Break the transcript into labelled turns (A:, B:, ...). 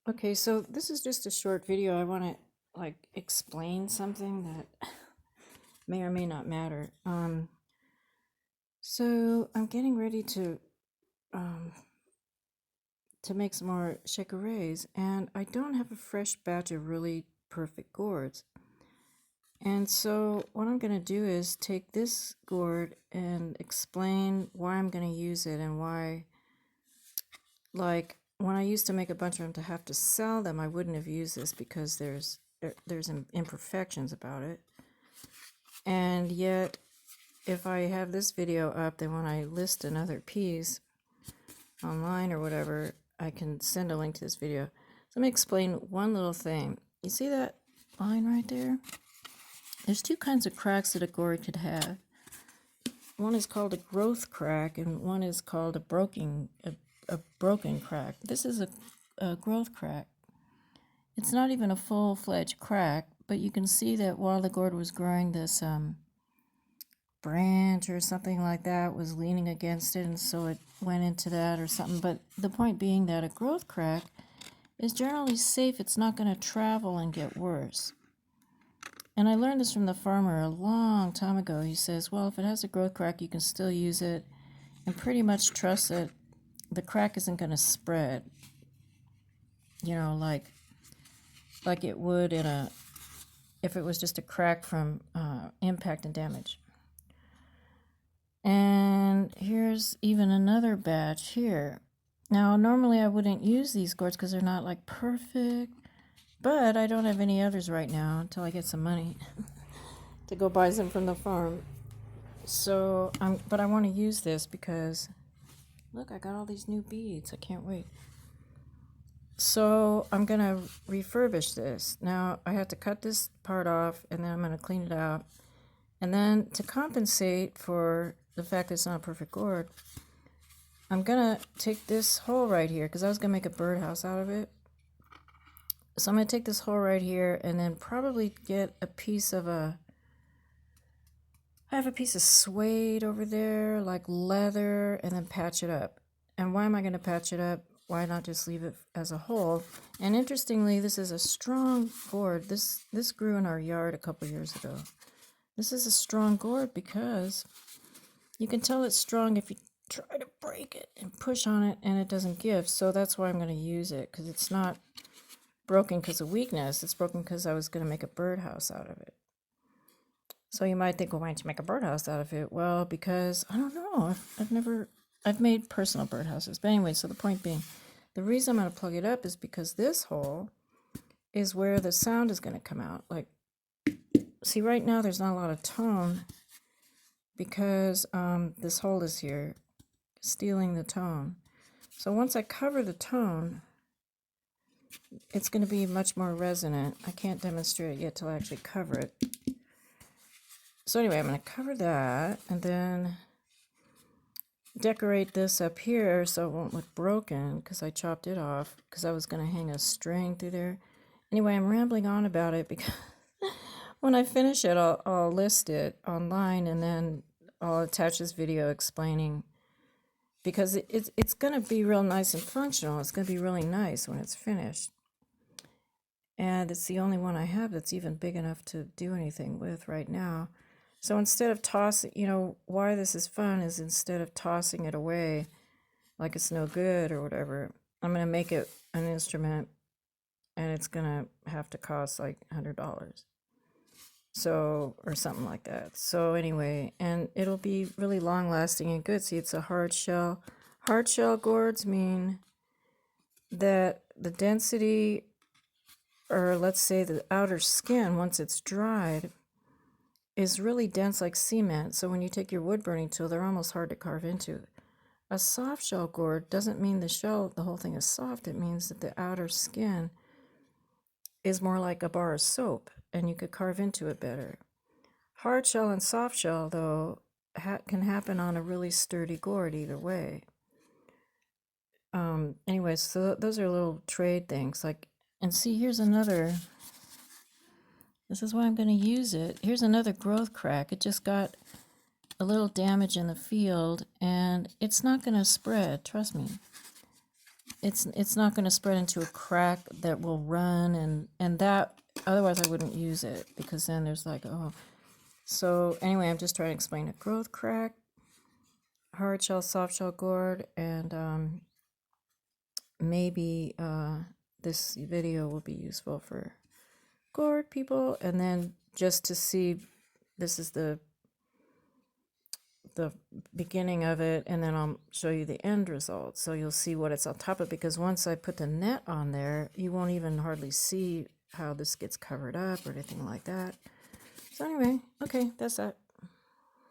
A: Okay, so this is just a short video. I want to explain something that may or may not matter. So I'm getting ready um, to make some more Shekeres, and I don't have a fresh batch of really perfect gourds. And so what I'm going to do is take this gourd and explain why I'm going to use it and why, like, when I used to make a bunch of them to have to sell them, I wouldn't have used this because there's imperfections about it. And yet, if I have this video up, then when I list another piece online or whatever, I can send a link to this video. So let me explain one little thing. You see that line right there? There's two kinds of cracks that a gourd could have. One is called a growth crack, and one is called a broken crack. This is a growth crack. It's not even a full-fledged crack, but you can see that while the gourd was growing, this branch or something like that was leaning against it, and so it went into that or something. But the point being that a growth crack is generally safe. It's not going to travel and get worse. And I learned this from the farmer a long time ago. He says, well, if it has a growth crack, you can still use it and pretty much trust that the crack isn't going to spread, like it would if it was just a crack from impact and damage. And here's even another batch here. Now, normally I wouldn't use these gourds because they're not like perfect, but I don't have any others right now until I get some money to go buy some from the farm. So, but I want to use this because, look, I got all these new beads. I can't wait. So I'm going to refurbish this. Now, I have to cut this part off, and then I'm going to clean it out. And then to compensate for the fact that it's not a perfect gourd, I'm going to take this hole right here, because I was going to make a birdhouse out of it. So I'm going to take this hole right here and then probably get a piece of I have a piece of suede over there, like leather, and then patch it up. And why am I going to patch it up? Why not just leave it as a hole? And interestingly, this is a strong gourd. This grew in our yard a couple years ago. This is a strong gourd because you can tell it's strong if you try to break it and push on it and it doesn't give. So that's why I'm going to use it, because it's not broken because of weakness. It's broken because I was going to make a birdhouse out of it. So you might think, well, why don't you make a birdhouse out of it? Well, because I don't know. I've made personal birdhouses. But anyway, so the point being, the reason I'm going to plug it up is because this hole is where the sound is going to come out. Like, see, right now there's not a lot of tone because this hole is here, stealing the tone. So once I cover the tone, it's going to be much more resonant. I can't demonstrate it yet till I actually cover it. So anyway, I'm going to cover that and then decorate this up here so it won't look broken, because I chopped it off because I was going to hang a string through there. Anyway, I'm rambling on about it because when I finish it, I'll list it online, and then I'll attach this video explaining, because it's going to be real nice and functional. It's going to be really nice when it's finished. And it's the only one I have that's even big enough to do anything with right now. So instead of tossing, why this is fun is instead of tossing it away like it's no good or whatever, I'm going to make it an instrument, and it's going to have to cost like $100. So, or something like that. So anyway, and it'll be really long lasting and good. See, it's a hard shell. Hard shell gourds mean that the density, or let's say the outer skin, once it's dried, is really dense like cement. So when you take your wood burning tool, they're almost hard to carve into. A soft shell gourd doesn't mean the whole thing is soft. It means that the outer skin is more like a bar of soap, and you could carve into it better. Hard shell and soft shell, though, can happen on a really sturdy gourd either way. Anyway, so those are little trade things. And see, here's another. This is why I'm going to use it. Here's another growth crack. It just got a little damage in the field, and it's not going to spread, trust me. it's not going to spread into a crack that will run, and that, otherwise I wouldn't use it, because then there's like, oh. So anyway, I'm just trying to explain it. Growth crack, hard shell, soft shell gourd, and maybe this video will be useful for gourd people. And then just to see, this is the beginning of it, and then I'll show you the end result, so you'll see what it's on top of, because once I put the net on there, you won't even hardly see how this gets covered up or anything like that. So anyway, okay, that's that.